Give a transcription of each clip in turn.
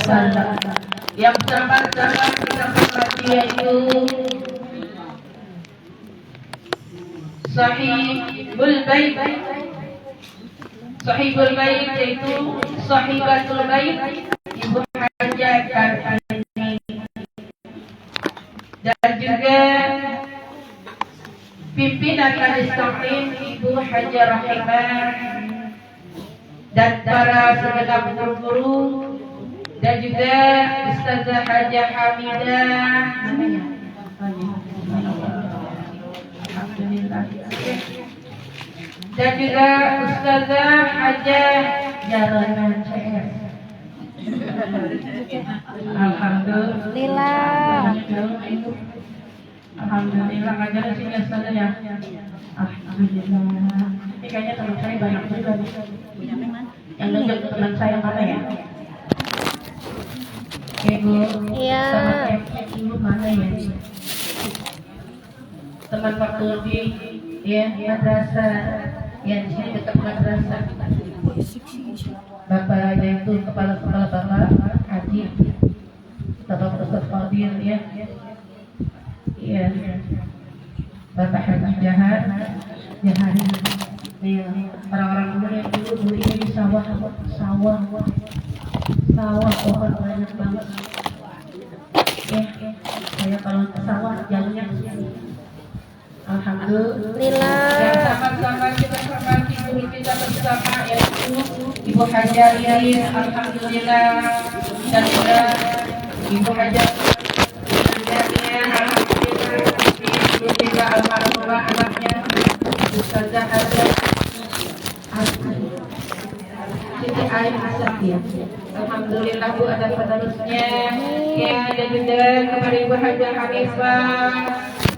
wasallam. Yang terhormat kita hormati yaitu Sahibul Bait. Sahibul Bait yaitu Sahibatul Bait Ibu Hajah Kartini, dan juga pimpinan Majelis Taklim Ibu Hajah Rahimah, dan para segenap guru-guru, dan juga Ustazah Hajah Hamidah, dan juga Ustazah Hajah Jalanan CS. Alhamdulillah. Alhamdulillah ngajar sini Ustazah ya. Alhamdulillah. Ini kayaknya teman saya banyak juga nih. Yang nunjuk teman saya mana ya? Ibu. Iya. Sama ibu mana ya? Teman fakulti ya, madrasah. Ya di sini dekat madrasah. Bapak yaitu kepala Bapak Haji, Bapak Ustaz Qadir ya. Iya. Bapak Haji Jahar. Iya. Orang-orang dulu yang dulu ini di sawah pohon banyak banget. Ya, saya kalau ke sawah jalurnya ke sini. Alhamdulillah. Yang sama-sama kita hormati guru kita bersama yaitu Ibu Hajah Ririn, alhamdulillah, dan juga Ibu Hajah alhamdulillah, Ibu juga alhamdulillah anaknya Ustazah Hajah Siti Ain Asapia. Alhamdulillah Bu, ada penerusnya ya, dan juga kepada Ibu Hajah Hanifah,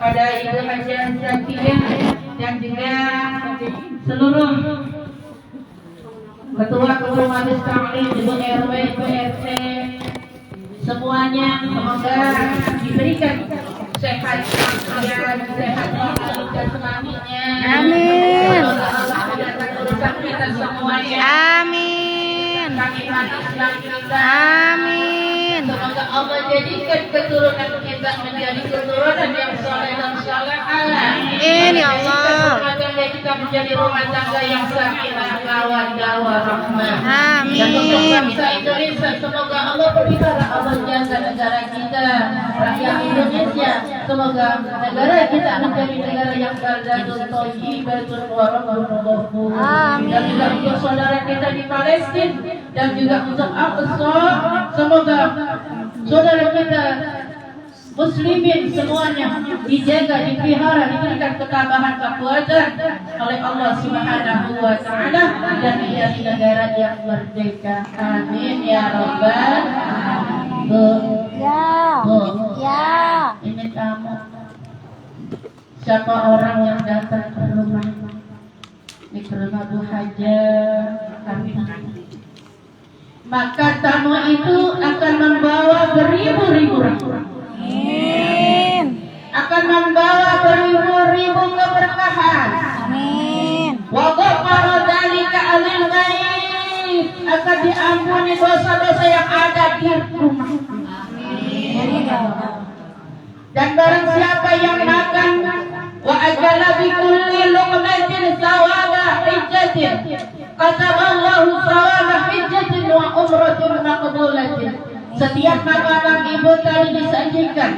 pada Ibu Hajah Zakiyah, dan juga seluruh ketua Majelis Taklim, Ibu RW, Ibu RT, semuanya semoga diberikan sehat jasmaninya. Amin. Allah mendatangkan urusan kita semuanya. Amin. Amin. Semoga Allah jadikan keturunan kita menjadi keturunan yang saleh dan salehah. Amin ya Allah. Semoga kita menjadi rumah tangga yang sakinah mawaddah warahmah. Amin. Dan untuk bangsa Indonesia, semoga Allah berbicara, Allah jaga negara kita, rakyat Indonesia. Semoga negara kita menjadi negara yang baldatun thayyibatun wa rabbun ghafur. Amin. Dan juga untuk saudara kita di Palestina, dan juga untuk Aqsa, semoga saudara kita muslimin semuanya dijaga, dipelihara, diberikan ketabahan, kekuatan oleh Allah Subhanahu wa taala, dan menjadi negara yang merdeka. Amin ya rabbal alamin. Ya. Ini kamu. Siapa orang yang datang ke rumah ini, ke rumah Bu Hajah kami, maka tamu itu akan membawa beribu-ribu rahmat. Amin. Akan membawa beribu-ribu keberkahan. Amin. Wa ghafara dzalika alil ghaib, akan diampuni dosa-dosa yang ada di rumah. Dan barang siapa yang makan wa ajala bi kulli luqmatin thawaba hijjatin, kataballahu thawaba hijjatin wa umratin maqbulatin. Setiap makanan ibu tadi disajikan,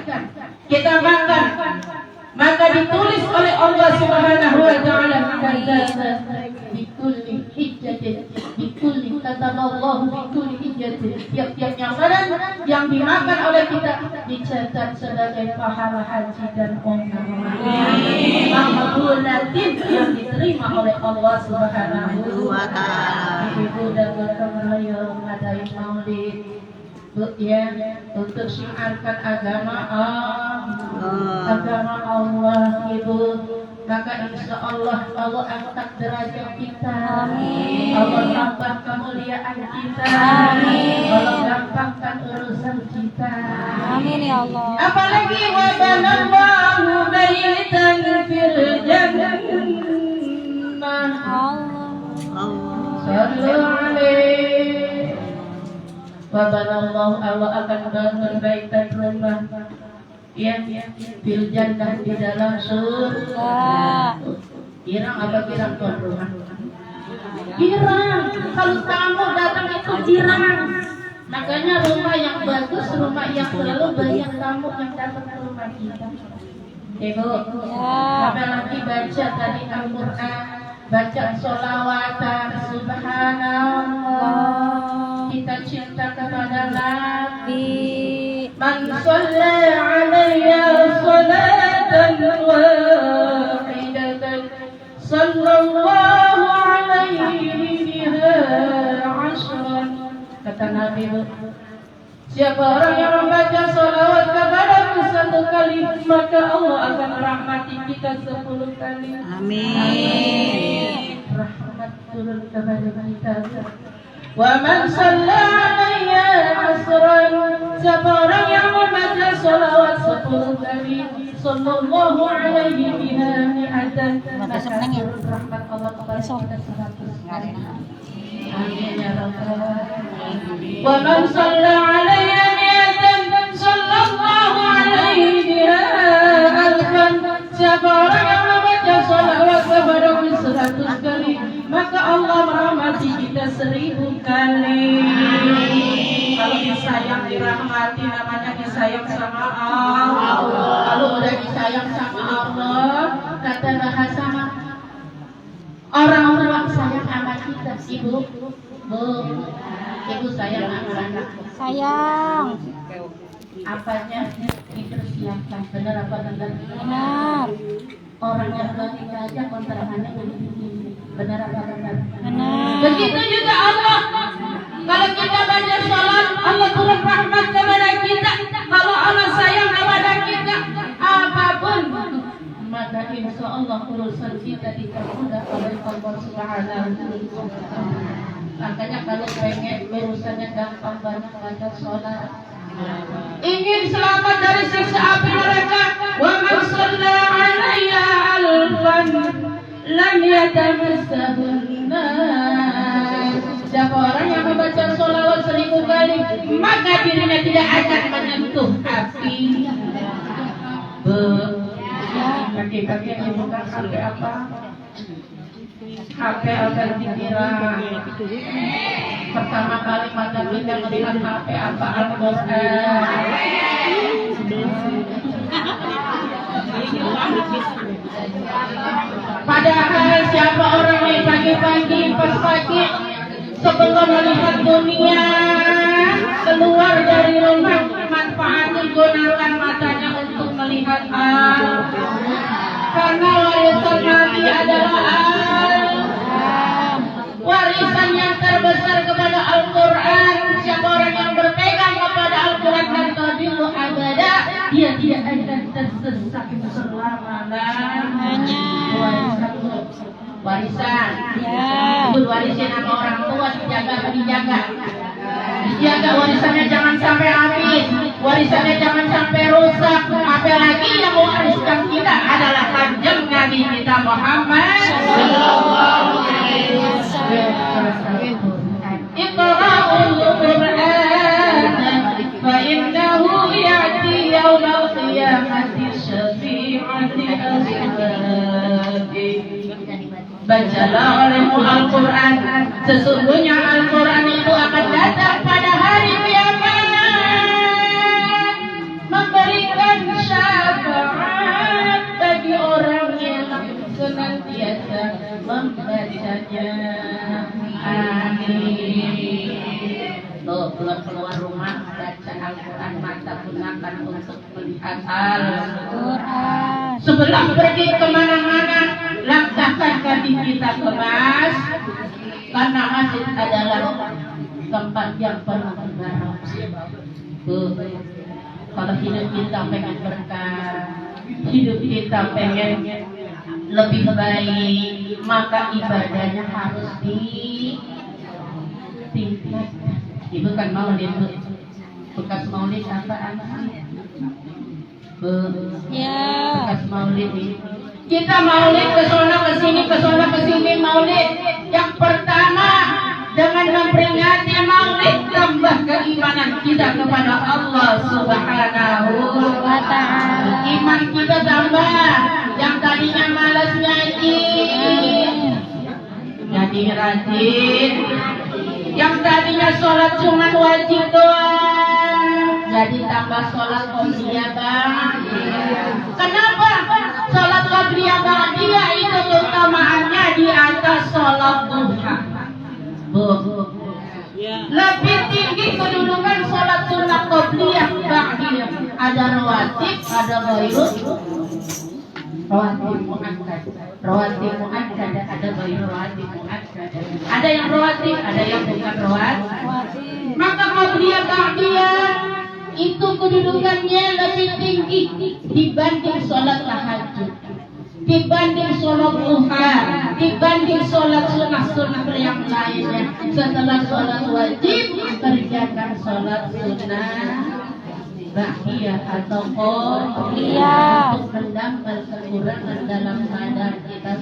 kita makan, maka ditulis oleh Allah Subhanahu wa taala, bikulli hijjatin, bikulli, kataballahu bikulli hijjatin. Tiap-tiap makanan yang dimakan oleh kita dicatat sebagai pahala haji dan umrah maqbulatin, yang diterima oleh Allah Subhanahu wa taala. Ibu dan bapak yang ngadain maulid, Bu ya, untuk syiarkan agama Allah Ibu, maka insya Allah Allah angkat derajat kita. Amin. Allah tambah kemuliaan kita. Amin. Allah gampangkan urusan kita. Amin ya Allah. Apalagi wa banallahu baitan fil jannah. Allah. Sallu alaihi Wabanallahu Allah akan bangun baitan rumah yang fil jannah di dalam surga. Girang apa girang tuan rumah? Girang. Kalau tamu datang itu girang. Makanya rumah yang bagus, rumah yang selalu banyak tamu yang datang ke rumah kita. Ibu, apalagi baca tadi Al-Quran, baca sholawatan, subhanallah. Kita cinta kepada Nabi. Man shalla alayya salatan wahidatan sallallahu alaihi biha ashran. Kata Nabi, siapa orang yang membaca salawat kepadaku 1 kali, maka Allah akan rahmati kita 10 kali. Amin. Rahmat turun kepada kita. Wa man shalla alayya asran, siapa orang yang membaca salawat 10 kali, sallallahu alaihi biha mi'atan, maka turun rahmat Allah kepada kita 100 kali. Amin ya rabbal alamin. Wa man shalla alayya mi'atan, sallallahu alaihi biha alfan, siapa orang yang membaca salawat kepadaku 100 kali, maka Allah merahmati kita 1000 kali. Kalau disayang dirahmati namanya disayang sama Allah. Kalau udah disayang sama Allah, kata bahasa orang-orang sayang sama kita. Ibu, ibu sayang anak-anak. Sayang. Apanya dipersiapkan, benar apa benar? Benar. Orang yang lagi aja kontrakannya begini, benar apa benar? Benar. Begitu juga Allah. Kalau kita baca salat, Allah turun rahmat kepada kita. Kalau Allah sayang kepada kita, apapun, maka insya Allah urusan kita dipermudah oleh Allah Subhanahu wa Ta'ala. Makanya kalau pengen urusannya gampang, banyak baca salat. Ingin selamat dari siksa api neraka, wa man shalla alayya alfan lam yatamassahun nar. Siapa orang yang membaca sholawat 1000 kali, maka dirinya tidak akan menyentuh api. Kaki-kaki yang dibuka HP apa? HP akan dikira pertama kali mata kita melihat HP apa? Al-Quran. Padahal siapa orang yang pagi-pagi pas pagi sebelum melihat dunia keluar dari rumah, manfaatnya gunakan matanya untuk melihat karena warisan Nabi adalah warisan yang terbesar kepada Al-Quran. Siapa orang yang berpegang kepada Al-Quran dan tadillu abada, dia tidak akan tersesat selama-lamanya. Warisan itu warisin sama orang tua, dijaga apa dijaga? Dijaga warisannya, jangan sampai habis, warisannya jangan sampai rusak. Apalagi yang mewariskan kita adalah kanjeng Nabi kita Muhammad sallallahu alaihi wasallam. Iqra'ul Qur'an fa innahu ya'ti yawmal qiyamati syafi'ati ashabi. Bacalah olehmu Al-Quran, sesungguhnya Al-Quran itu akan datang pada hari kiamat, memberikan syafaat bagi orang yang senantiasa membacanya. Amin. Tuh, belum keluar rumah, baca Al-Quran, mata gunakan untuk melihat Al-Quran. Sebelum pergi kemana-mana, langkahkan kaki kita ke masjid, karena masjid adalah tempat yang penuh ibadah. Kalau hidup kita pengen berkah, hidup kita pengen lebih baik, maka ibadahnya harus ditingkatkan. Ibu kan maulid, bekas maulid apa anak? Bekas maulid ini. Kita maulid ke sana ke sini maulid. Yang pertama dengan memperingati maulid, tambahkan keimanan kita kepada Allah Subhanahu wa Ta'ala. Iman kita tambah, yang tadinya malas ngaji jadi rajin, yang tadinya sholat cuma wajib doang jadi tambah sholat qobliyah bang. Kenapa? Sholat qobliyah ba'diyah itu keutamaannya di atas sholat duha. Lebih tinggi kedudukan sholat sunat qobliyah ba'diyah. Ada rawatib, ada ghairul rawatib muakkad. Rawatib muakkad ada ghairul rawatib muakkad. Ada yang rawatib, ada yang bukan rawatib. Maka qobliyah ba'diyah itu kedudukannya lebih tinggi dibanding sholat tahajud, dibanding sholat duha, dibanding sholat sunnah yang lainnya. Setelah sholat wajib, kerjakan sholat sunnah ba'diyah atau qobliyah untuk menambah kekurangan dalam badan kita.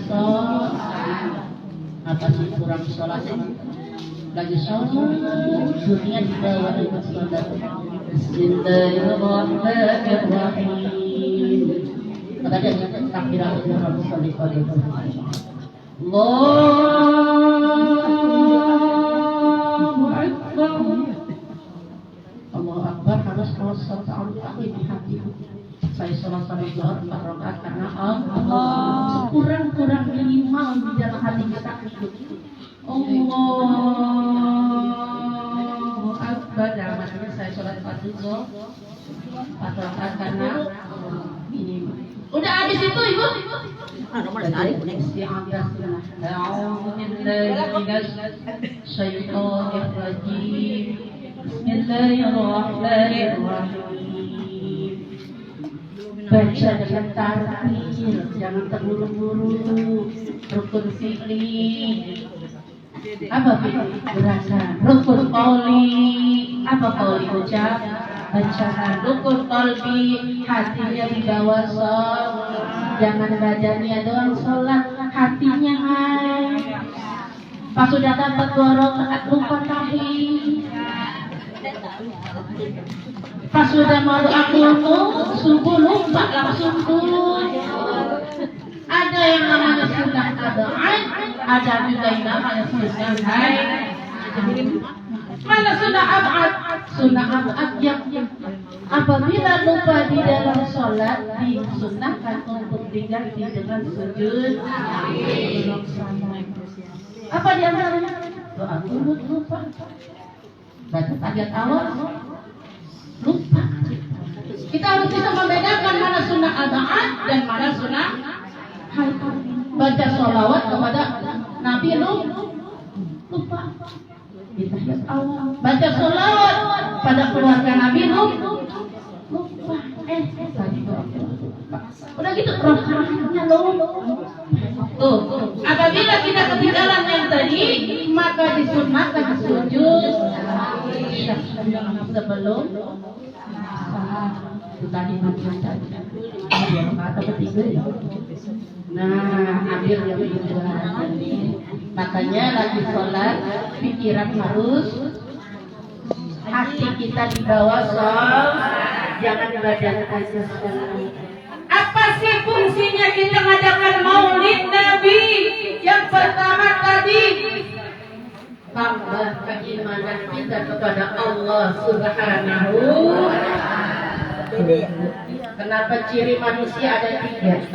Apa sih kurang sholatnya? Lagi sholat dunia dibawa dengan sholat. Bismillahirrahmanirrahim. Kata dia takbiratul ihram sholli qadhi. Allahu Akbar harus sholat al-fatiha di hati. Saya sholat zuhur 4 rakaat karena Allah. Sekurang-kurang minimal di dalam hati kita ikut Allahu Akbar. Makanya saya sholat zuhur 4 rakaat karena ini. Udah habis itu ibu. Nomor tarik isti'adzah. A'udzu billahi minasyaitonir rajim. Bismillahirrahmanirrahim. Baca dengan tartil, jangan terburu-buru. Rukun fi'li. Apa fi'li? Gerakan. Rukun qauli. Apa qauli? Ucap. Bacaan. Rukun qalbi, hatinya di bawah sholat. Jangan badannya doang sholat, hatinya hai. Pas sudah dapat 2 rakaat lupa tahiyat. Pas sudah mau doa subuh lupa langsung turun. Ada yang namanya sunnah adaan, ada juga yang namanya sunnah hai. Mana sunnah abad? Sunnah abad yang apabila lupa di dalam sholat disunnahkan untuk diganti dengan sujud. Apa di antaranya? Doa kunut lupa, baca tahiyat awal lupa. Kita harus bisa membedakan mana sunnah adaan dan mana sunnah hai. Baca sholawat kepada Nabi lupa di tahiyat awal. Baca sholawat pada keluarga Nabi lupa. Tadi doa udah gitu rohaninya tuh. Apabila kita ketinggalan yang tadi, maka disunnahkan sujud sebelum tadi atau ketiga. Nah, ambil yang kedua. Makanya lagi sholat, pikiran harus, hati kita di bawah sholat, jangan badan aja sholat. Apa sih fungsinya kita mengadakan maulid Nabi? Yang pertama tadi, tambah keimanan kita kepada Allah Subhanahu wa Ta'ala. Kenapa ciri manusia ada 3?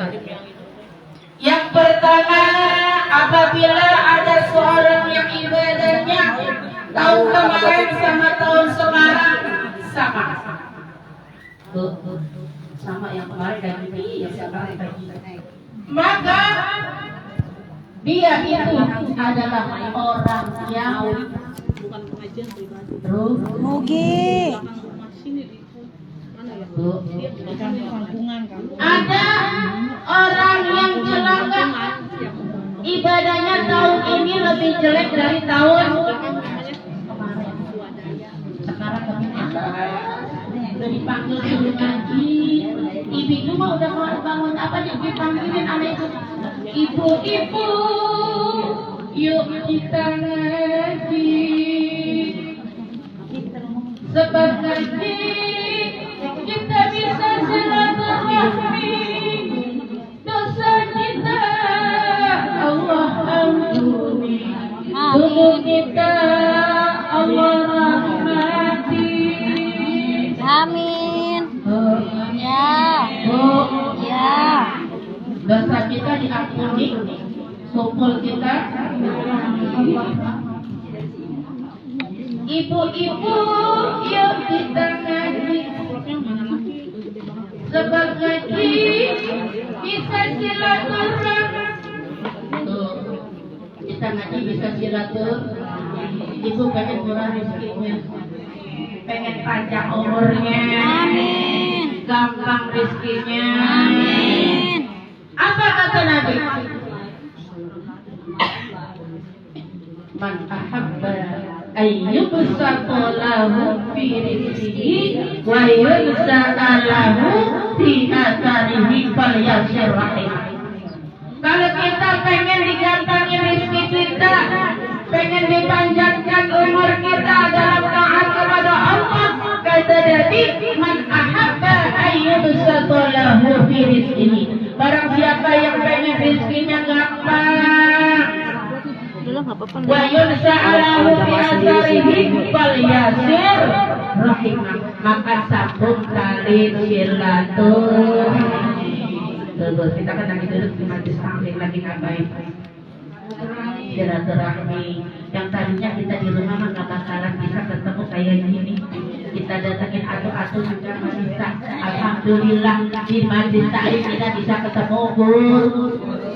Yang pertama, apabila ada seorang yang ibadahnya tahun kemarin sama tahun sekarang sama. Sama yang kemarin dan ini yang sekarang lagi. Maka dia itu adalah orang yang Mugi. Ada orang yang celaka, ibadahnya tahun ini lebih jelek dari tahun kemarin. Sekarang udah dipanggil suruh ngaji. Ibu mah udah keluar bangun, apa yang dipanggilin anak itu? Ibu, yuk kita ngaji. sebab nanti kita bisa silaturahmi, dosa kita Allah ampuni, dulu kita Allah rahmati. Amin. Ya. Ya. Dosa kita diampuni, sukul kita. Ibu-ibu yuk kita ngaji, sebab ngaji bisa silaturahmi. Tuh, kita ngaji bisa silaturahmi. Ibu pengen murah rezekinya, pengen panjang umurnya, Amin. gampang rezekinya. Amin. Apa kata Nabi? Man ahabba ayyubsata lahu fi rizqihi wa yunsa'a lahu fi atharihi falyashir rahim. Kalau kita pengen digampangin rezeki kita, pengen dipanjangkan umur kita dalam taat kepada Allah, kata Nabi, man ahabba ayyubsata lahu fi rizqihi. Barang siapa yang pengen rezekinya gampang, wa yunsa'alahu fi atharihi falyasir rahimah, maka sambung tali silaturahmi. Tuh, kita kan lagi duduk di majelis taklim, lagi ngapain? Silaturahmi. Yang tadinya kita di rumah mah nggak bakalan bisa ketemu kayak gini. Kita datangin atu-atu juga nggak bisa. Alhamdulillah di majelis taklim kita bisa ketemu Bun.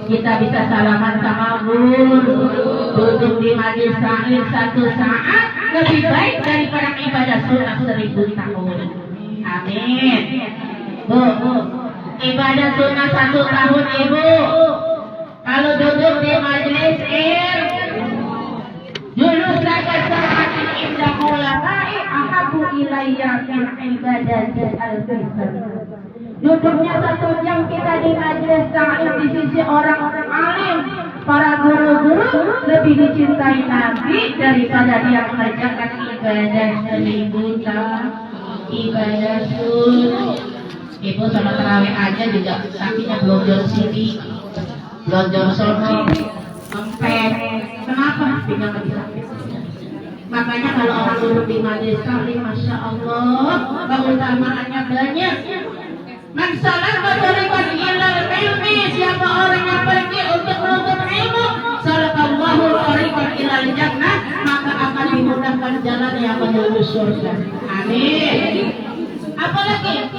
Kita bisa salaman sama Bun. Duduk di majelis taklim 1 saat lebih baik daripada ibadah sunnah 1000 tahun. Amin. Bu. Ibadah sunnah 1 tahun ibu. Kalau duduk di majelis julus lakat sa'atin inda ulama'i ahabu ilayya fil ibadati al-fitr. Duduknya 1 jam kita di majelis taklim di sisi orang-orang alim, para guru-guru, lebih dicintai Nabi daripada dia mengerjakan ibadah 1000 tahun, ibadah sunnah. Ibu sama terawih aja juga kakinya blonjor sini, blonjor sono, ngempet. Kenapa? Pinggang lagi sakit. Makanya kalau orang duduk di majelis taklim, masya Allah, keutamaannya banyak. Man salama tariqan ilal ilmi, siapa orang yang pergi untuk menuntut ilmu, salakallahu tariqan ilal jannah, maka akan dimudahkan jalan yang menuju surga. Amin. Apalagi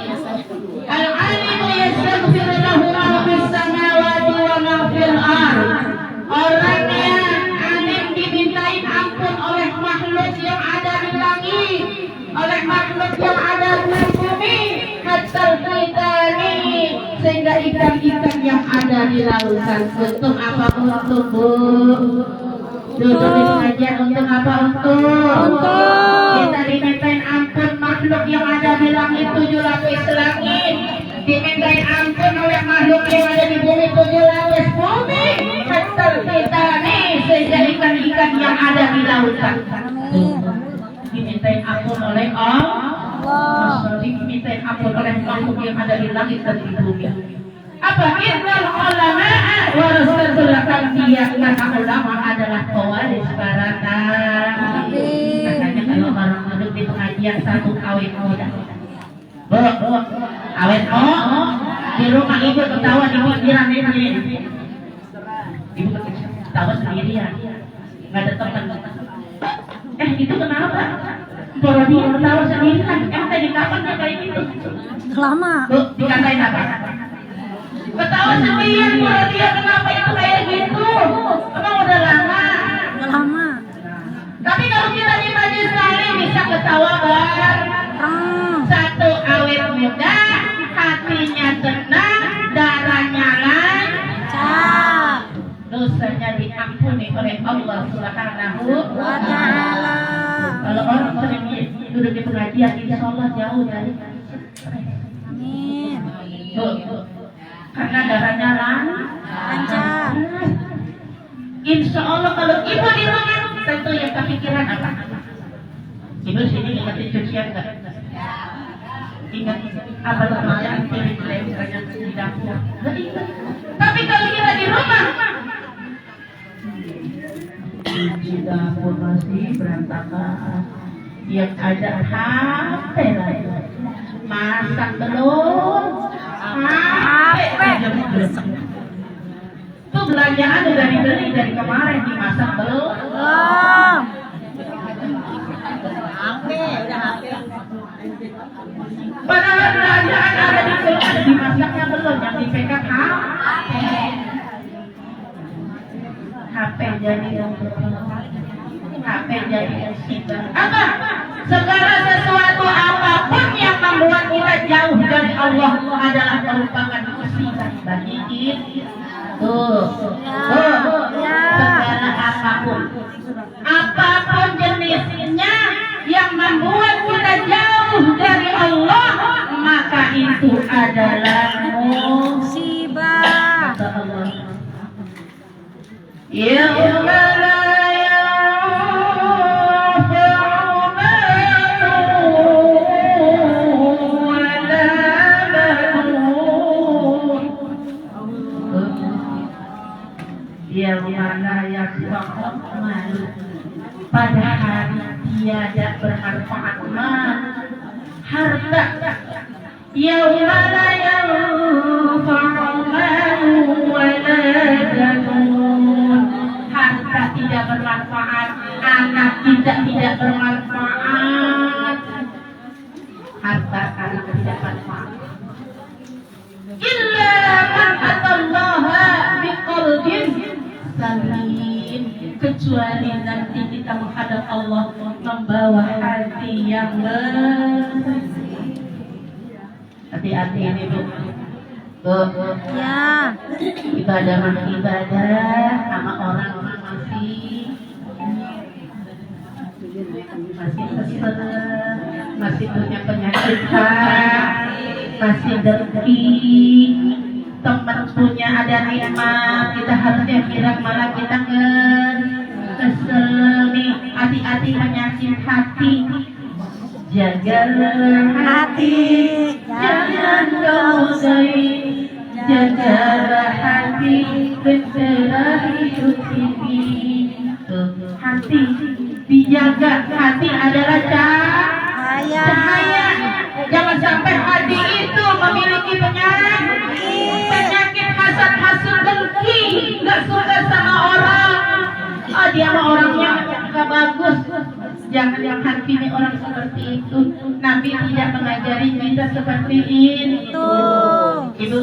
al-alimu yastaghfiru lahu ma fis samawati wa ma fil ardh. Orang yang alim dimintain ampun oleh makhluk yang ada di langit, oleh makhluk yang ada di bumi, hatta fitani, sehingga ikan-ikan yang ada di lautan. Untuk apa? Untuk Bu? Duduk di pengajian untuk apa? Untuk kita dimintain ampun makhluk yang ada di langit 7 lapis langit, dimintain ampun oleh makhluk yang ada di bumi 7 lapis bumi, hatta fitani, sehingga ikan-ikan yang ada di lautan dimintain ampun oleh Allah, dimintain ampun oleh makhluk yang ada di langit dan di bumi. Apa? Innal ulama'a warasatul anbiya, karena ulama adalah pewaris para nabi. Makanya kalau orang duduk di pengajian 1 awet muda, Bu, awet di rumah ibu ketawa di pinggiran ini. Ibu ketawa sendirian, nggak ada teman. Itu kenapa? Kalau dia ketawa sendirian, tadi kapan dia kayak gitu? Lama. Bu, dikatain apa? Ketawa sendirian, kalau dia kenapa itu kayak gitu? Emang udah lama? Lama. Tapi kalau kita di majelis taklim bisa ketawa bareng. 1 awet muda, hatinya tenang, darahnya lancar, dosanya diampuni oleh Allah Subhanahu wa Ta'ala. Kalau orang sering duduk di pengajian, insya Allah jauh dari Amin. karena darahnya lancar. Insya Allah kalau ibu di rumah tentu yang kepikiran apa? Ibu sini ingetin cucian nggak? Ingat apa namanya piring banyak di dapur? Nggak ingat. Tapi kalau kita di rumah, cuci dapur masih berantakan. Yang ada HP lagi. Masak belum? HP aja belum. Tuh belanjaan udah dibeli dari kemarin, dimasak belum? Belum. HP, udah HP. Padahal belanjaan ada di kulkas, dimasaknya belum, yang dipegang HP. HP jadi yang HP jadi musibah. Apa? Segala sesuatu apapun yang membuat kita jauh dari Allah adalah merupakan musibah bagi kita. Tuh, segala apapun jenisnya yang membuat kita jauh dari Allah, maka itu adalah Musibah. kata Allah. Yauma la yanfa'u malun wala banun. Yauma la yanfa'u malun, pada hari tiada bermanfaat harta. Yauma la yanfa'u malun wala banun, harta tidak bermanfaat, anak kita tidak bermanfaat, harta karena tidak bermanfaat. Illa man atallaha biqalbin salim, kecuali nanti kita menghadap Allah membawa hati yang bersih. Hati-hati ini Bu. Ya. Ibadah sama orang-orang masih kesel, masih punya penyakit masih dengki, teman punya ada nikmat, kita harusnya bilang malah kita kesel nih. Hati-hati penyakit hati, jagalah hati, jangan kau usai, jagalah hati, berserah hidup ini. Hati dijaga, hati adalah cahaya. Jangan sampai hati itu memiliki penyakit hasad, hasud, dengki, nggak suka sama orang. Dia sama orangnya nggak bagus. Jangan yang hatinya orang seperti itu. Nabi tidak mengajari kita seperti itu. Ibu.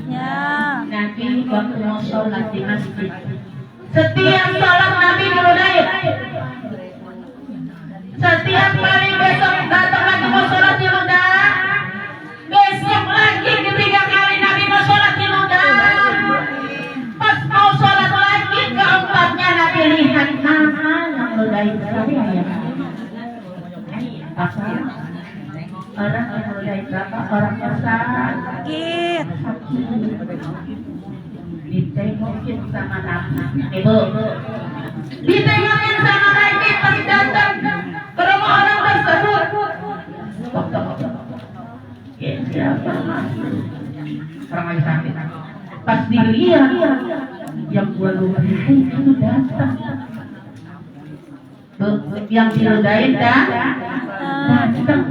Ya. Nabi waktu mau sholat di masjid, setiap sholat Nabi menudai. Setiap kali besok datang lagi mau sholat di Lunda, besok lagi ketiga kali Nabi mau sholat di Lunda. Pas mau sholat lagi keempatnya Nabi lihat mana yang menudai saya. Pasti orang yang menudai berapa orang sakit. Ditengokin sama Nabi. Ibu, ditengokin sama Nabi pas datang ke rumah orang tersebut. Siapa orang lagi sakit. Pas dilihat yang gua ludahin itu datang. Yang diludahin datang,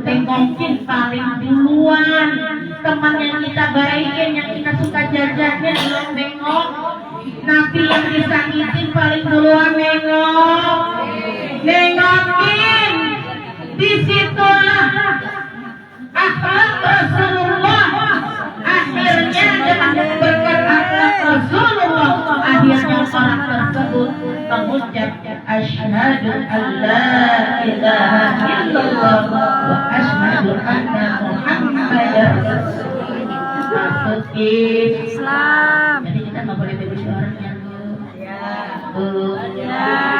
tengokin paling duluan. Teman yang kita baikin, yang kita suka jajannya belum nengok. Nabi yang disakitin paling duluan nengokin. Disitulah akhlak Rasulullah. Akhirnya dengan berkat akhlak Rasulullah, akhirnya orang tersebut mengucap asyhadu an la ilaha illallah wa asyhadu anna Muhammadar Rasulullah. Masuk Islam. Jadi kita nggak boleh benci orang yang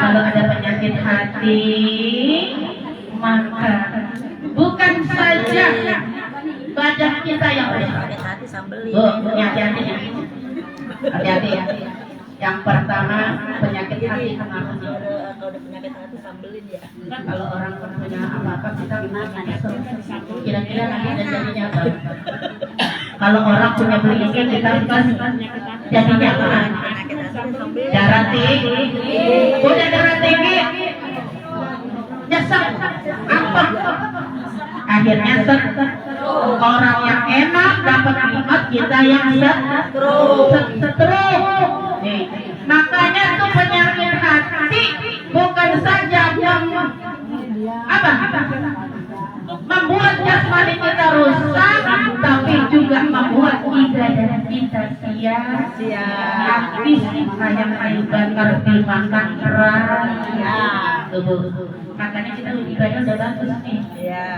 kalau ada penyakit hati, maka bukan saja badan kita yang rusak. Hati sambel. Hati-hati ya. Hati-hati ya. Yang pertama penyakit hati kenapa? Kalau udah penyakit hati sambelin ya. Kan kalau orang punya apa-apa kita kesel. Kira-kira nanti jadinya apa? Kalau orang punya penyakit kita jadinya apa? Penyakit hati sambelin. Darah tinggi. Udah darah tinggi. Nyesek. Apa? Akhirnya orang yang enak dapat nikmat, kita yang stroke. Nih, makanya tuh penyakit hati bukan saja yang membuat jasmani kita rusak, tapi juga membuat ibadah kita sia-sia. Habis kayak kayu bakar dimakan keras. Makanya kita ibadah udah bagus nih,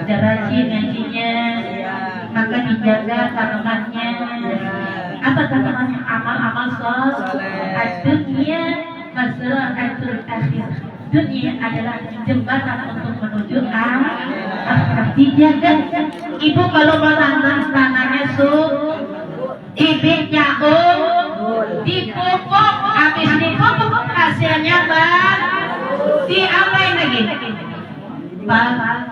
udah rajin ngajinya, maka dijaga kandungannya. Apa kandungannya? Amal-amal soleh. Dunia masalah akhir. Dunia adalah jembatan untuk menuju akhirat. Dijaga. Ibu kalau melanang tangannya ibitnya dipupuk, habis dipupuk hasilnya diapain lagi? Pagar.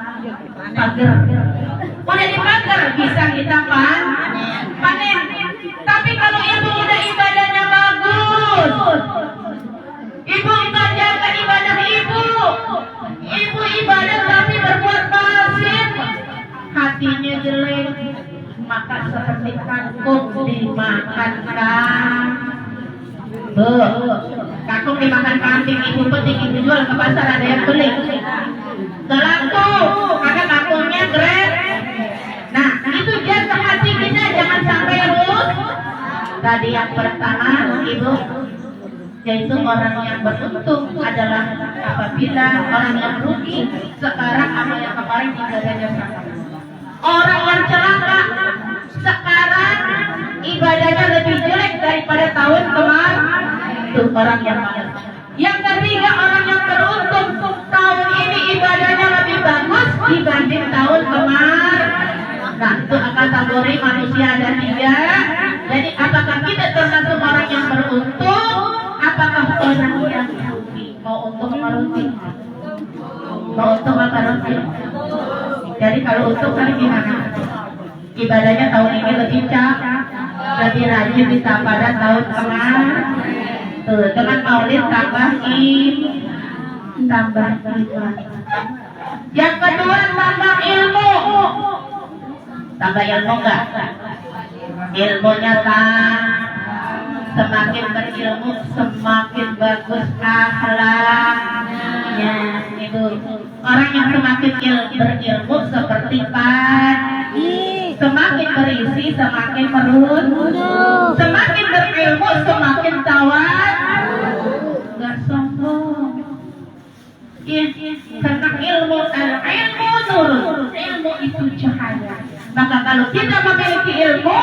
Udah dipagar bisa kita panen. Tapi kalau ibu udah ibadahnya bagus, ibu jaga ibadah ibu ibadah tapi berbuat maksiat, hatinya jelek, maka seperti kangkung dimakan kangkung dimakan kambing, ibu penting ibu jual ke pasar, ada yang beli, gak laku karena kangkungnya keren. Nah itu jaga hati kita, jangan sampai rusak. Tadi yang pertama ibu, yaitu orang yang beruntung adalah apabila orang yang rugi sekarang apa yang kemarin ibadahnya sama. Orang yang celaka sekarang ibadahnya lebih jelek daripada tahun kemarin. Itu orang yang malas. Yang ketiga orang yang beruntung, tahun ini ibadahnya lebih bagus dibanding tahun kemarin. Nah itu kategori manusia ada 3. Jadi apakah kita termasuk orang yang beruntung? Apakah orang yang rugi? Mau untung apa rugi? Mau untung apa rugi? Jadi kalau untung kan gimana? Ibadahnya tahun ini lebih lebih rajin pada tahun kemarin. Tuh, dengan maulid tambah iman. Yang kedua tambah ilmu. Tambah ilmu enggak? Ilmunya semakin berilmu semakin bagus akhlaknya. Itu orang yang semakin berilmu seperti padi, semakin berisi semakin merunduk, semakin berilmu semakin tawar, gak sombong. Karena ilmu nur, ilmu itu cahaya. Maka kalau kita memiliki ilmu,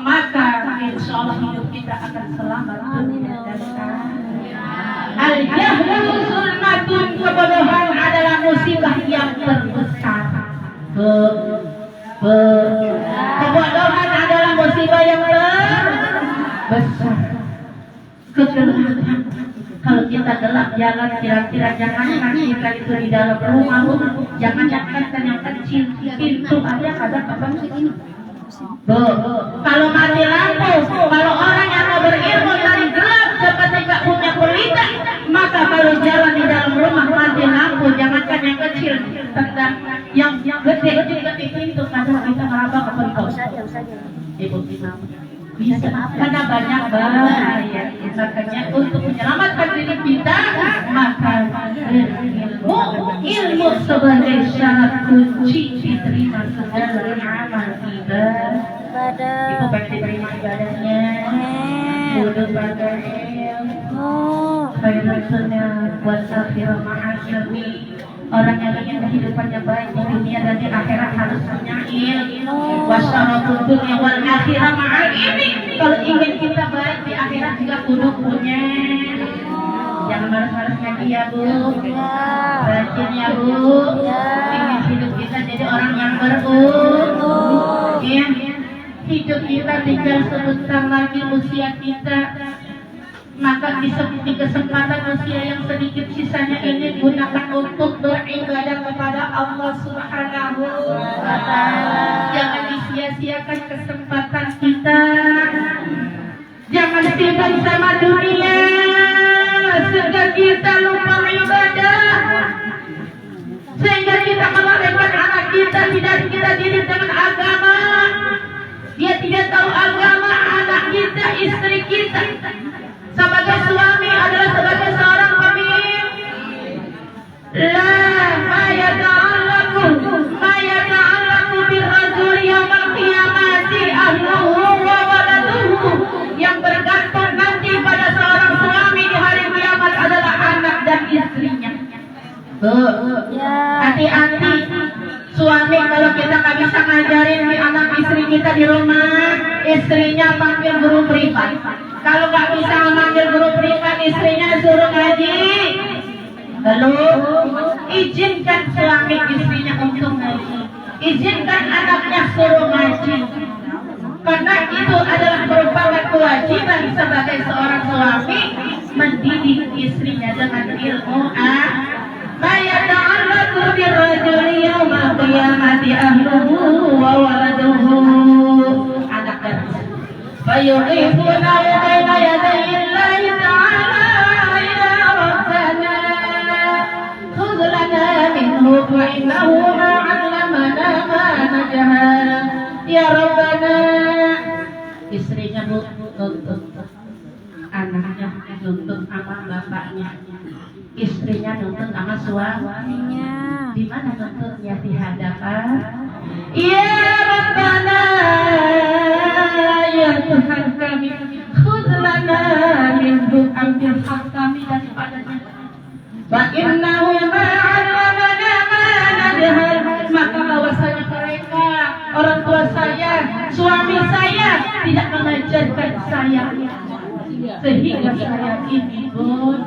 maka insya Allah hidup kita akan selamat dunia dan akhirat. Al-jahlu zulmatun, kebodohan adalah musibah yang terbesar. Kebodohan adalah musibah yang terbesar. Kegelapan. Kalau kita gelap jalan, kira-kira jangan kita itu di dalam rumah, jangan yang kecil, pintu aja kadang apa ini. Kalau mati lampu, kalau orang yang mau berilmu dari gelap seperti gak punya pelita, maka kalau jalan di dalam rumah mati lampu, jangankan yang kecil, tentang yang gede juga di pintu, kadang kita meraba ke pentol. Ibu bisa, karena banyak bahaya. Makanya untuk menyelamatkan diri kita, maka ilmu sebagai syarat kunci diterima segala amal ibadah. Ibu baik diterima ibadahnya, mudah pada ilmu, khairan sunnah wal akhirah ma'asyami. Orang yang ingin kehidupannya baik di dunia dan di akhirat harus punya ilmu. Wasyaratul dunya wal akhirah ma'al ilmi. Kalau ingin kita baik di akhirat juga kudu punya. Jangan malas-malas ngaji ya Bu. Rajin ya Bu. Ingin hidup kita jadi orang yang beruntung. Hidup kita tinggal sebentar lagi usia kita. Maka di kesempatan usia yang sedikit sisanya ini gunakan untuk beribadah kepada Allah Subhanahu wa Ta'ala. Jangan disia-siakan kesempatan kita. Jangan sibuk sama dunia sehingga kita lupa ibadah, sehingga kita melewatkan anak kita tidak kita didik dengan agama. Dia tidak tahu agama anak kita, istri kita. Sebagai suami adalah sebagai seorang pemimpin. Ma yata'allaqu birrajuli yawmal qiyamati ahluhu wa waladuhu. Yang bergantung nanti pada seorang suami di hari kiamat adalah anak dan istrinya. Hati-hati suami kalau kita nggak bisa ngajarin di anak istri kita di rumah, istrinya panggil guru privat. Kalau nggak bisa memanggil guru privat, istrinya suruh ngaji. Lalu izinkan suami istrinya untuk ngaji, izinkan anaknya suruh ngaji, karena itu adalah merupakan kewajiban sebagai seorang suami mendidik istrinya dengan ilmu. Ma yata'allaqu birrajuli yawmal qiyamati ahluhu wa waladuhu. Anak dan fayuqifuna baina yaday Allahi ta'ala ya Rabbana khudh lana minhu fa innahu ma 'allamana ma najhala. Ya Rabbana, istrinya nuntut, anaknya nuntut sama bapaknya, istrinya nuntut sama suaminya. Di mana nuntutnya? Di hadapan. Ya Rabbana, ya Tuhan kami, khudh lana minhu, ambil hak kami daripadanya. Fa innahu ma 'allamana ma najhal. Maka bahwasanya mereka, orang tua saya, suami saya tidak mengajarkan saya, sehingga saya ini pun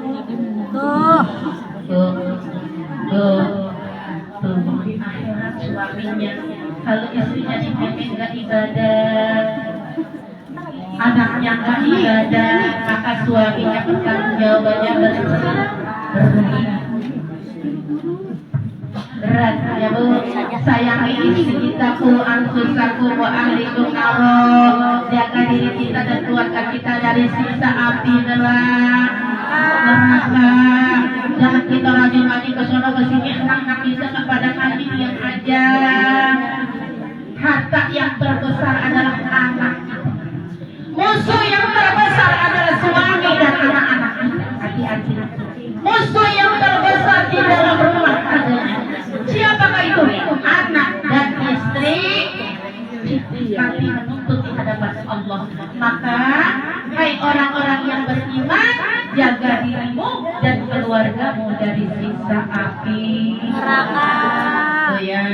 di akhirat suaminya, kalau istrinya dibimbing nggak ibadah, anaknya nggak ibadah, maka suaminya bertanggung jawabannya berat ya Bu. Sayangi istri kita, ku anfusaku wa ahlikum naro. Jaga diri kita dan keluarga kita dari siksa api neraka. Jangan kita rajin-rajin ke sono ke sini, enak bisa kepada kami diam aja. Harta yang terbesar adalah anak. Musuh yang terbesar adalah suami dan anak-anak. Hati-hati. Musuh yang terbesar di dalam rumah adalah siapakah itu? Anak dan istri. Nanti menuntut di hadapan Allah. Maka hai orang-orang yang beriman, jaga dirimu dan keluargamu dari siksa api neraka. Oh ya.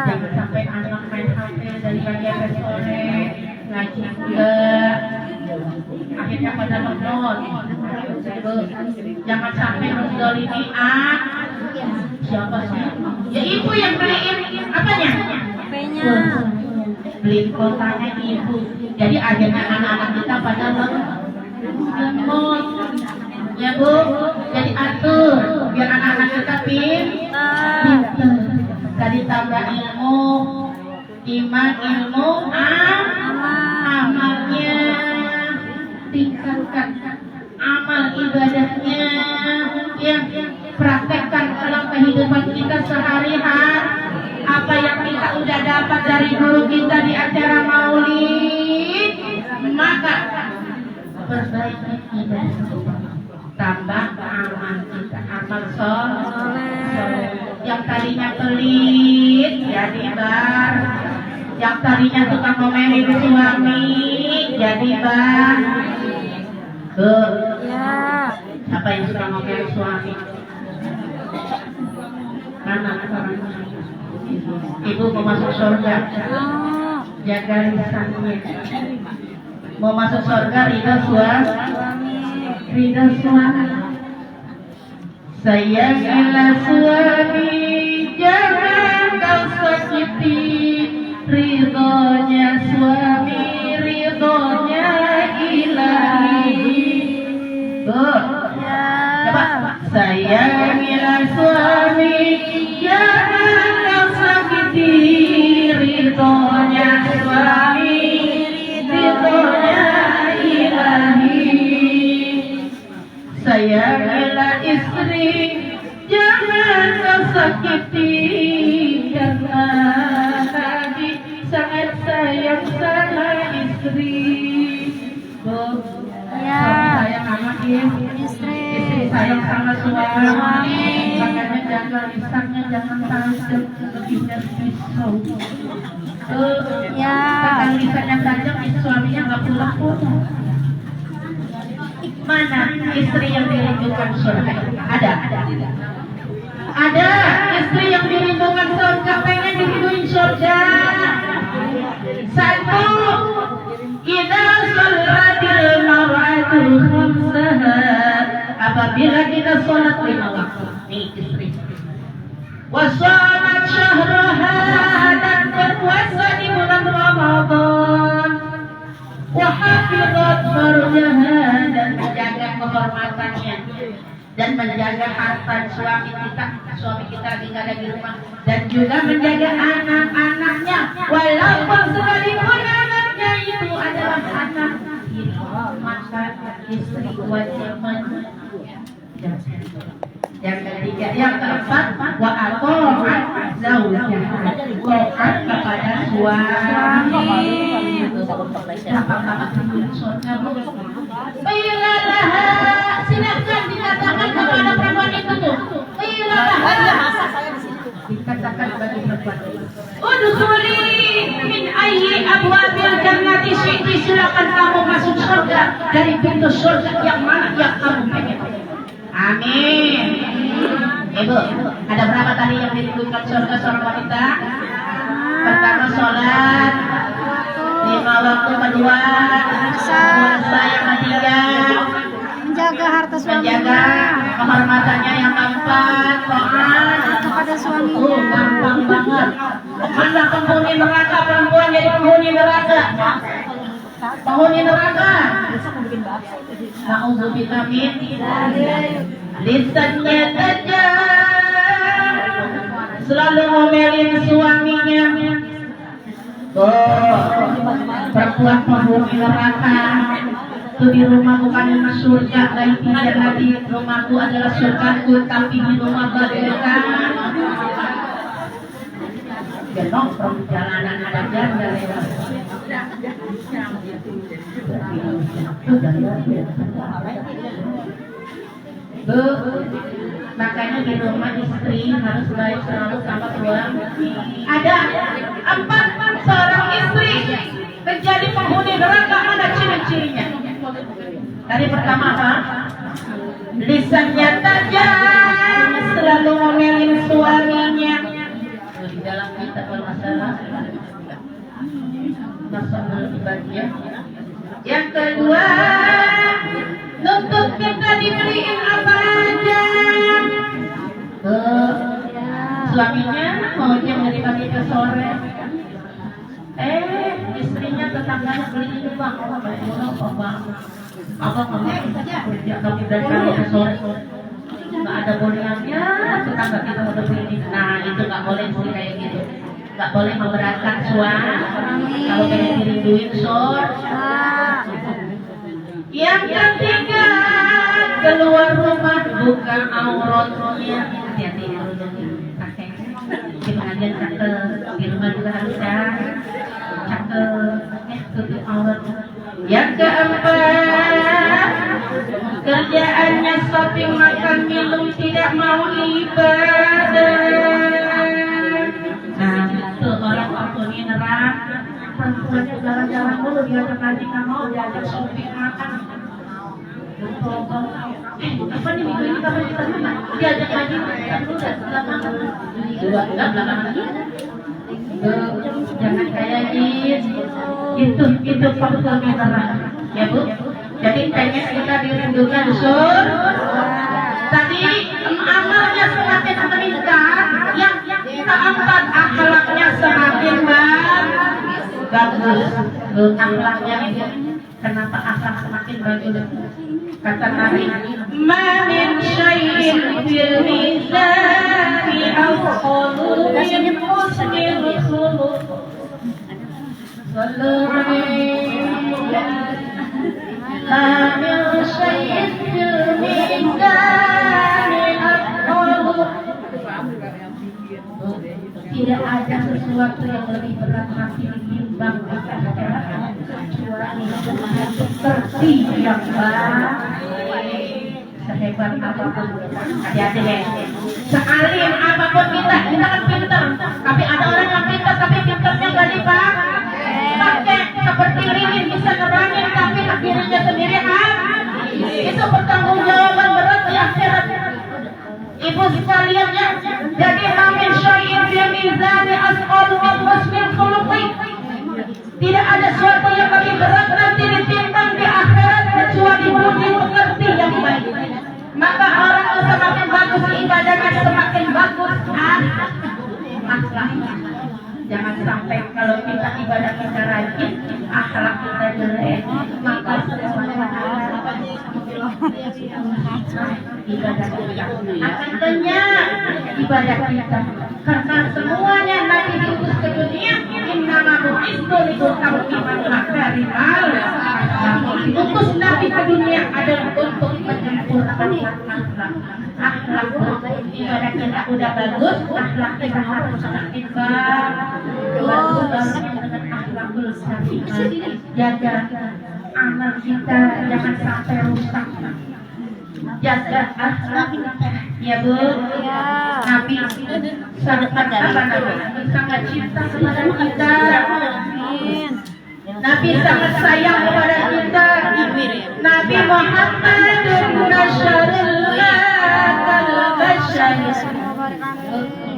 Jangan sampai anak main HP dari pagi sampai sore, ngaji enggak, akhirnya pada nonton. Jangan sampai menzalimi siapa sih? Ya ibu yang beliin apanya? HP-nya. Beli kotanya ibu. Jadi akhirnya anak-anak kita pada lemot. Ya Bu, jadi atur biar anak-anak kita pintar. Tadi tambah ilmu, iman, ilmu, amalnya tingkatkan, amal ibadahnya, yang praktekkan dalam kehidupan kita sehari-hari. Apa yang kita udah dapat dari guru kita di acara maulid, maka perbaiki ibadah, tambah amal kita, amal soleh. Yang tadinya pelit jadi bar, yang tadinya tukang ngomongin suami jadi bar. Siapa yang suka ngomongin suami? Mana orangnya? Ibu mau masuk surga, jaga lisannya. Mau masuk surga, ridho suami. Sayangilah suami, jangan kau sakiti. Ridhonya suami, ridhonya ilahi. Coba. Sayangilah suami, jangan kau sakiti ridhonya suami, ridhonya ilahi. Sayangilah istri, jangan kau sakiti, karena Nabi sangat sayang sama istri. Sayang sama istri sayang sama suami, makanya jaga lisannya jangan tajam lebih dari pisau. Kadang lisannya tajam, suaminya nggak pulang. Mana istri yang dirindukan surga? Ada istri yang dirindukan surga, pengen dirinduin surga. Satu, kita sholatil mar'atu khamsaha, apabila kita sholat 5 waktu. Nih istri. Wa sholat syahraha, dan berpuasa di bulan Ramadan. Wa hafizat farjaha, dan menjaga kehormatannya dan menjaga harta suami kita lagi nggak ada di rumah, dan juga menjaga anak-anaknya, walaupun sekalipun anaknya itu adalah anak tiri, maka istri wajib yang ketiga. Yang keempat, wa ato'at zaujah, taat kepada suami. Silakan dikatakan kepada perempuan itu tuh. Dikatakan bagi perempuan. Udkhuli min ayyi abwabil jannati syi'ti, silakan kamu masuk surga dari pintu surga yang mana yang kamu pengen. Amin. Ibu, ada berapa tadi yang dirindukan surga seorang wanita? Pertama sholat 5 waktu, kedua puasa, yang ketiga menjaga harta suami, menjaga kehormatannya, yang keempat taat kepada suaminya. gampang banget. Mana penghuni neraka, perempuan jadi penghuni neraka. Penghuni neraka. Nauzubillah min lisannya tajam, selalu ngomelin suaminya. Perempuan penghuni neraka itu di rumah bukan surga, lain pikir lagi rumahku adalah surgaku, tapi di rumah bagaikan genok perjalanan ada janda lewat. Makanya di rumah istri harus baik selalu sama suami. Ada 4 seorang istri menjadi penghuni neraka, ada ciri-cirinya. Dari pertama apa? Lisannya tajam, selalu ngomelin suaminya. Di dalam kita bermasalah, masalah ibadah. Yang kedua, nuntut kita dibeliin apa aja. Suaminya maunya dari pagi ke sore, istrinya tetangganya beliin bang, apa kerja tapi dari pagi ke sore nggak ada bolehnya, tetangga kita udah beliin. Nah itu nggak boleh sih kayak gitu, nggak boleh memberatkan suami kalau pengen dirinduin Yang ketiga, keluar rumah buka auratnya. Hati-hati ya, pakai di pengajian cakep, di rumah juga harus cakep, tutup aurat. Yang keempat, kerjaannya shopping, makan, minum, tidak mau ibadah. Nah, itu orang penghuni neraka. Perempuan jalan-jalan dulu, diajak ngaji nggak mau, diajak shopping, makan. Apa nih minggu ini kapan kita rumah? Diajak ngaji, dulu dan belakangan. Belakangan. Jangan kayak itu penghuni neraka, ya Bu. Jadi pengen kita dirindukan tadi amalnya semakin meningkat, yang keempat akhlaknya semakin bagus. Akhlaknya ini kenapa akhlak semakin bagus? Kata Nabi, "Ma min syai'in fil mizani afdalu min husnil khuluq." Ma min syai'in fil mizani afdalu. Tidak ada sesuatu yang lebih berat hati ditimbang di akhirat kecuali seperti yang baik. Sehebat apapun hati-hati deh. Sealim apapun kita kan pintar. Tapi ada orang yang pintar tapi pintarnya nggak dipakai. Seperti ini bisa nerangin tapi dirinya sendiri itu pertanggungjawaban berat di akhirat. Ibu sekalian ya, jadi mamin syai'in fi mizani asqalu wa husnil khuluqi. Tidak ada sesuatu yang lebih berat nanti ditimbang di akhirat kecuali budi pekerti yang baik. Maka orang yang semakin bagus ibadahnya semakin bagus akhlaknya. Jangan sampai kalau kita ibadah kita rajin, akhlak kita jelek, maka ibadah kita akan kenyang ibadah kita. Karena semuanya Nabi diutus ke dunia, innama bu'itsu litautammima makarimal akhlaq. Diutus Nabi ke dunia adalah untuk menyempurnakan akhlak. Ibadah kita udah bagus, akhlak kita harus semakin bagus dengan akhlakul karimah. Jaga amal kita jangan sampai rusak. Jaga akhlak, ya Bu. Ya. Nabi sangat cinta kepada kita. Nabi sangat sayang kepada kita. Nabi Muhammadun nasyarullah kal basyar.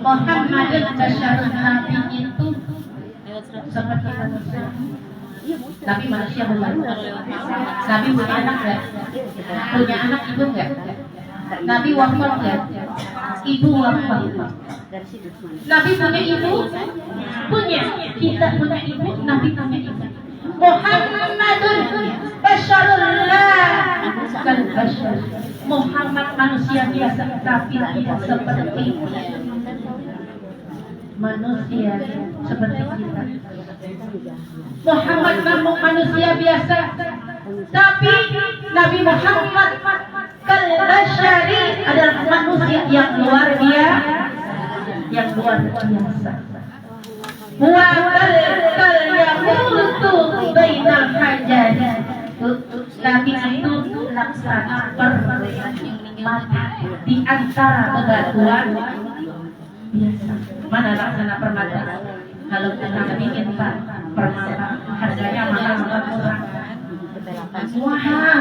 Muhammadun basyarun, Nabi itu seperti manusia. Nabi manusia bukan. Nabi punya anak enggak? Punya anak ibu enggak? Nabi wafat enggak? Ibu wafat. Nabi punya ibu? Punya. Kita punya ibu, Nabi punya ibu. Muhammadun basyarullah kal basyar. Muhammad manusia biasa tapi tidak seperti manusia seperti kita. Muhammad kamu manusia biasa, tapi Nabi Muhammad kal basyari adalah manusia yang luar biasa, yang luar biasa. Wa kal yaqutu bainal hajari. Nabi itu laksana permata di antara bebatuan biasa. Mana laksana permata? Kalau kita bikin permata, harganya mahal murah. Mahal,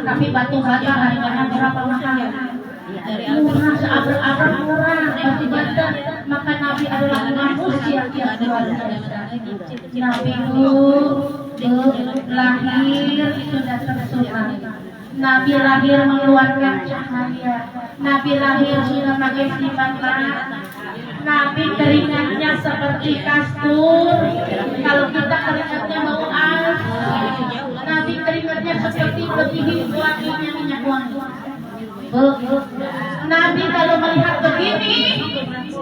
tapi batu bata harganya berapa mahal? Murah, seabrek-abrek murah batu bata. Maka Nabi adalah manusia yang luar biasa. Nabi lahir sudah tersurat. Nabi lahir mengeluarkan cahaya. Nabi lahir sudah pakai sifat mata. Nabi keringatnya seperti kasur. Kalau kita keringatnya bau as. Nabi keringatnya seperti lebih wanginya minyak wangi. Nabi kalau melihat begini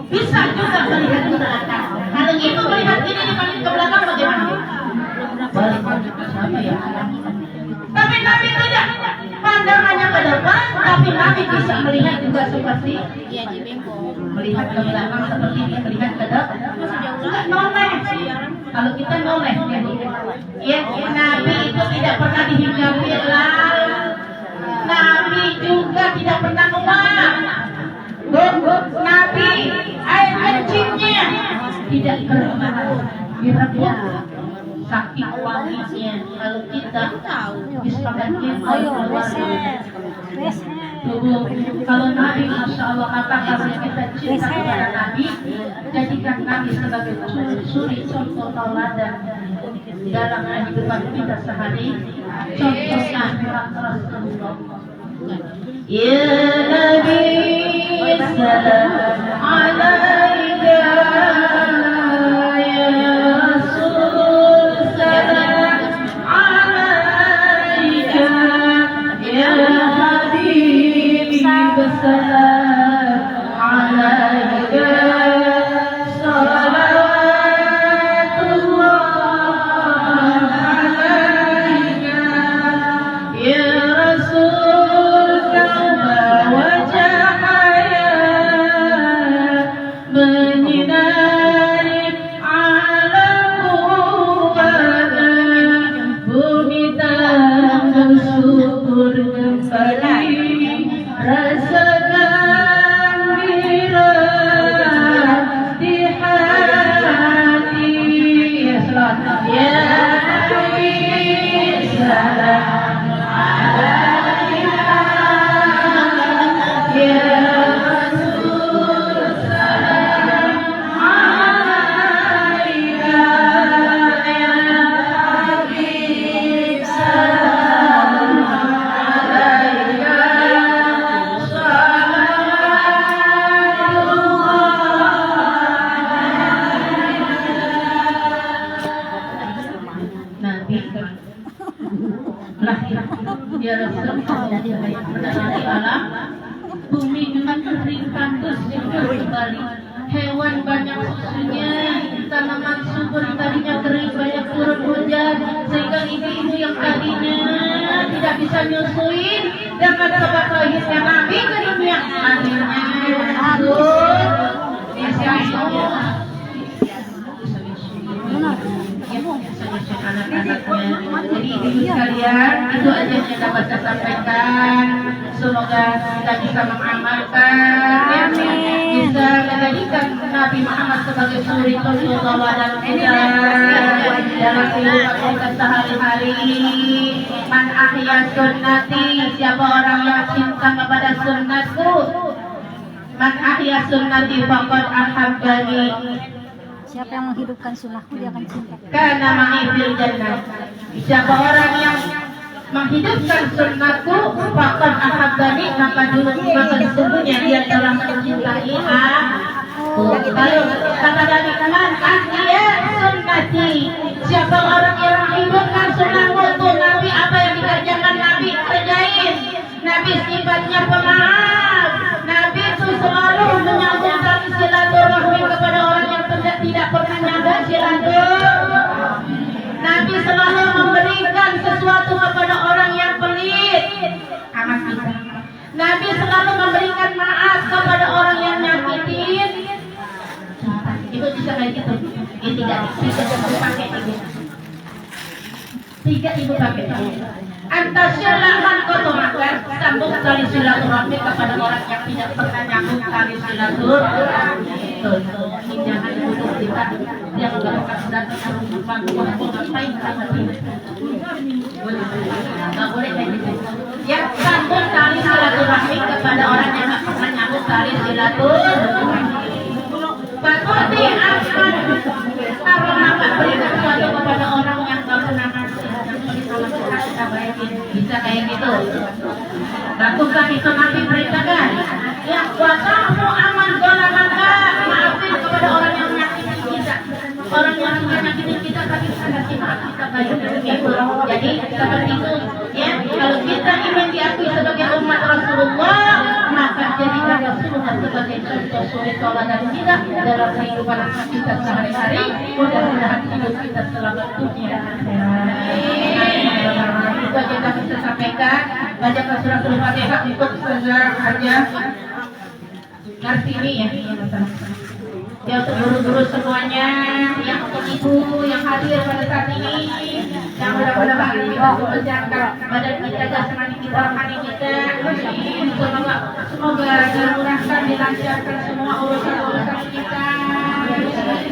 bisa juga melihat ke belakang. Kalau ibu melihat ini dibanding ke belakang bagaimana? Balik siapa ya? Tapi Nabi tidak, pandangannya ke depan, tapi Nabi bisa melihat juga seperti melihat ke belakang seperti dia melihat ke depan. Noleh. Kalau kita noleh, ya Nabi itu tidak pernah dihinggapi hilal. Nabi juga tidak pernah muak. Nabi air kencingnya tidak pernah direbut. Saking wanginya. Kalau kita bisa makin kalau Nabi Masya Allah, maka kalau kita cinta kepada Nabi, jadikan Nabi sebagai suri contoh tauladan dalam kehidupan kita sehari. Contoh akhirat Rasulullah. Ya Nabi salam alaika, ya Rasul salam alaika, ya sekali. Hewan banyak susunya, tanaman subur tadinya kering banyak turun hujan, sehingga ibu-ibu yang tadinya tidak bisa nyusuin dapat sebab lahirnya Nabi ke dunia. Akhirnya anak-anaknya. Jadi ibu sekalian, itu aja yang dapat saya sampaikan. Semoga kita bisa mengamalkan, bisa menjadikan Nabi Muhammad sebagai suri tauladan kita dalam kehidupan kita sehari-hari. Man ahya sunnati, siapa orang yang cinta kepada sunnatku, man ahya sunnati faqad ahabbani. Siapa yang menghidupkan sunnahku dia akan cinta. Karena ma'ifil jannah. Siapa orang yang menghidupkan sunnahku faqad ahabbani, maka sesungguhnya dia telah mencintai aku. Lalu kata Nabi man ahya sunnati, siapa orang yang menghidupkan sunnahku, tuh Nabi apa yang dikerjakan Nabi kerjain. Nabi sifatnya pemaaf. Nabi itu selalu menyambung tali silaturahmi kepada orang yang tidak pernah nyambung silaturahmi. Nabi selalu memberikan sesuatu kepada orang yang pelit. Amat bisa. Nabi selalu memberikan maaf kepada orang yang nyakitin. Itu bisa kayak gitu. Ini tiga ibu pakai ibu. Tiga ibu pakai ibu. Antasyalahan kotomakan, sambung tali silaturahmi kepada orang yang tidak pernah nyambung tali silaturahmi. Jangan duduk kita, dia menggerakkan datang rumah ngapain sama dia. Nggak boleh kayak gitu. Yang sambung tali silaturahmi kepada orang yang nggak pernah nyambung tali silaturahmi. Patuti akan karena nggak berikan sesuatu kepada orang yang nggak pernah ngasih. Kita baikin, bisa kayak gitu. Baguslah itu Nabi beritakan. Yang kuasamu aman golamaka, maafin kepada orang yang menyakiti kita. Orang yang sudah nyakitin kita tapi kita baikin gitu. Jadi seperti itu. Ya, kalau kita ingin diakui sebagai umat Rasulullah, maka jadikan Rasulullah sebagai contoh suri tauladan kita dalam kehidupan kita sehari-hari. Mudah-mudahan hidup kita selamat dunia akhirat. Itu aja kami bisa sampaikan. Baca suratul Fatihah untuk saja Kartini ya. Ya untuk guru-guru semuanya, yang untuk ibu yang hadir pada saat ini, yang mudah-mudahan kita menjaga badan kita, jasmani kita, rohani kita. Semoga dimurahkan, dilancarkan semua urusan-urusan kita.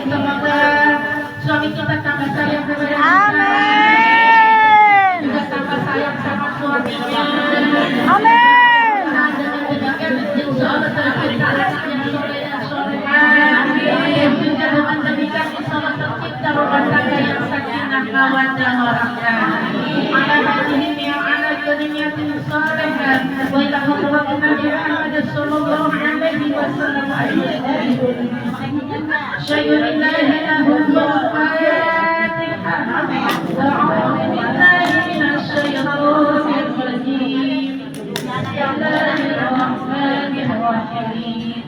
Semoga suami kita tambah sayang kepada kita. Juga tambah sayang sama suaminya. Amin. Juga dengan demikian insyaallah tercipta rumah tangga yang sakinah mawaddah warahmah. Ala hadirin yang ala jannati salihah wa ila hadratin Nabi Muhammad sallallahu alaihi wasallam. Syayurillahi lahu al-Fatihah. A'udzu billahi minasyaitonir rajim. Bismillahirrahmanirrahim.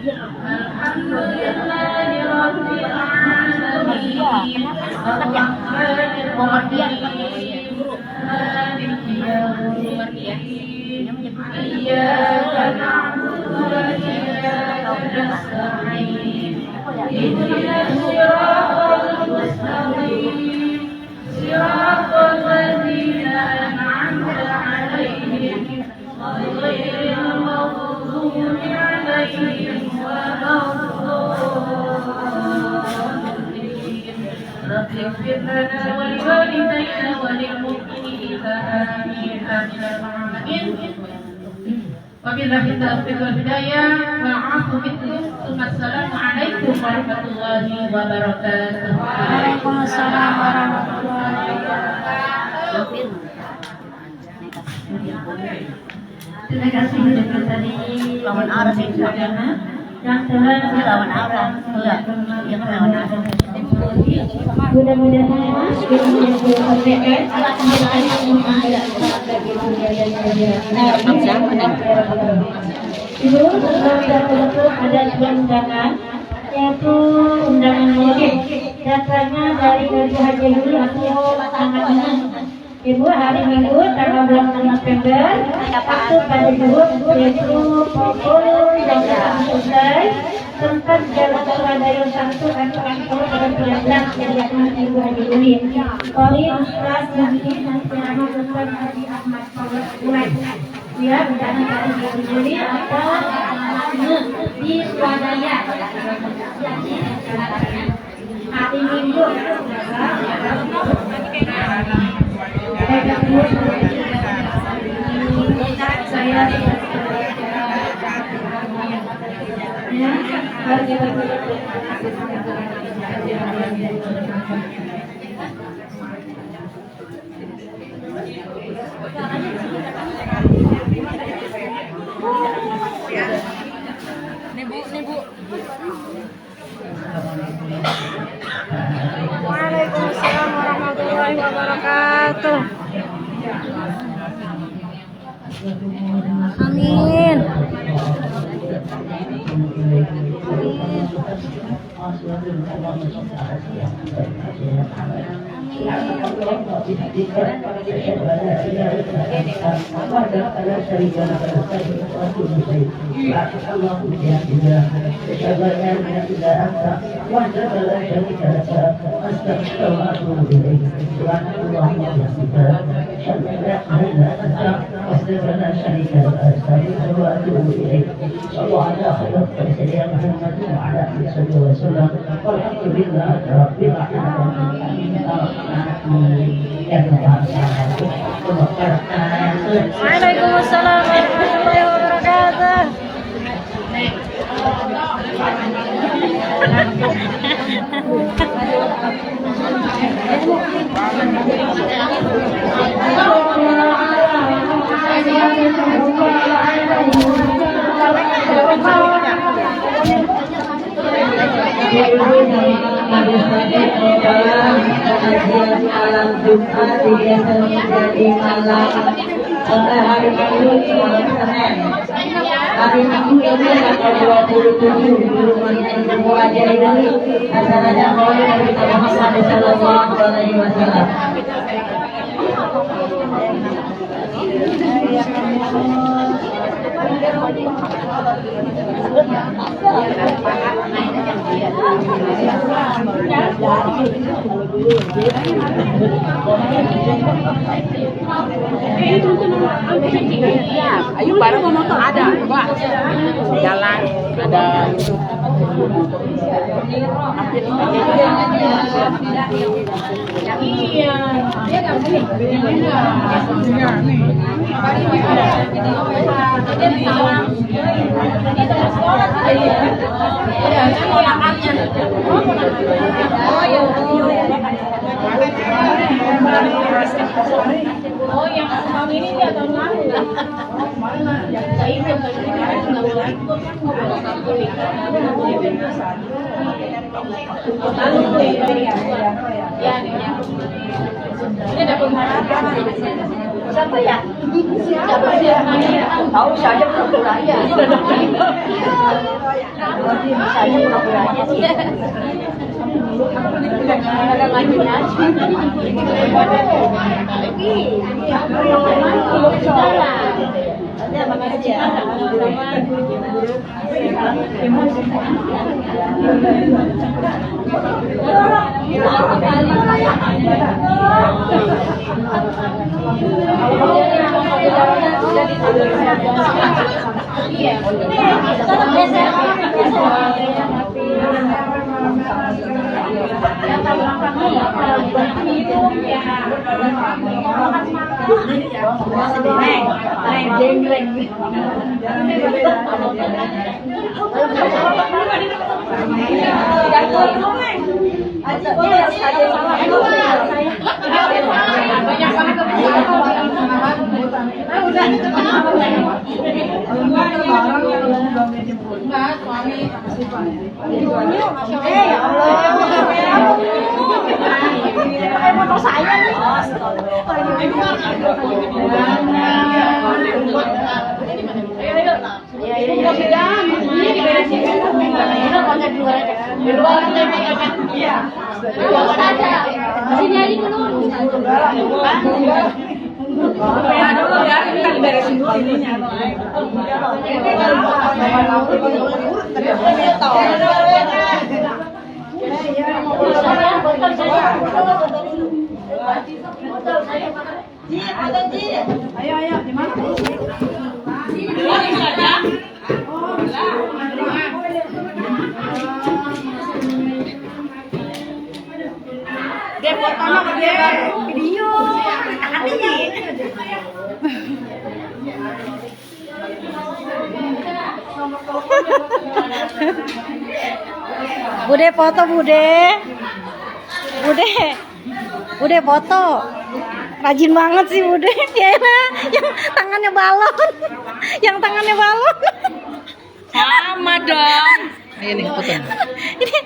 Alhamdulillahi rabbil alamin. Ar-Rahmanir Rahim. Maliki yaumiddin. Iyyaka na'budu wa iyyaka nasta'in. Ihdinas siratal mustaqim. Siratal ladzina an'amta 'alaihim ghairil maghdubi 'alaihim رب اغفر لنا ولوالدينا وللمؤمنين آمين آمين آمين. وبالله التوفيق والهداية والعفو منكم ثم السلام عليكم ورحمة الله وبركاته. Waalaikumsalam warahmatullahi wabarakatuh. Terima kasih untuk tadi lawan arah sih yang telah lawan arah enggak yang lawan arah mudah-mudahan kita menjadi PPS akan ada bagi budaya Ibu, sudah tentu ada dua undangan, yaitu undangan mudik. Datanya dari Haji Dulu atau sangat senang. Ibu, hari Minggu tanggal 26 November, waktu pada zuhur yaitu pukul jam 8 selesai. Tempat Jalan Surabaya 1 atau Angkor 19 yang diatur Ibu Haji Dulu. Oleh Ustaz Mufti dan Ceramah Ustaz Haji Ahmad Kuwait. Ya, bencana dari Haji Dulu atau di Surabaya. Hari Minggu. Saya Waalaikumsalam warahmatullahi wabarakatuh. Amin. Waalaikumsalam warahmatullahi wabarakatuh. malam Jumat biasa menjadi malam hari Minggu Senin. Hari Minggu ini tanggal 27 di rumah Ibu Haji Dulu acaranya Maulid Nabi Muhammad sallallahu alaihi wasallam. Ayo bareng mau motor ada, Pak. Jalan ada. Iya, dia nggak boleh. Oh, yang kami ini dia tahun lalu. Mana? Saya ikut tahun ini nggak boleh ikut kan nggak boleh. Lalu ya. Ini ada penghargaan. Siapa ya? Siapa dia? Tahu saja pura-pura aja. Saya pura-pura aja sih. Ada lagi nasi. Ada apa aja? Sini aja dulu. Bude foto Bude. Bude foto. Rajin banget sih Bude. Ya, yang tangannya balon. Yang tangannya balon. Sama dong. Ini fotonya. Ini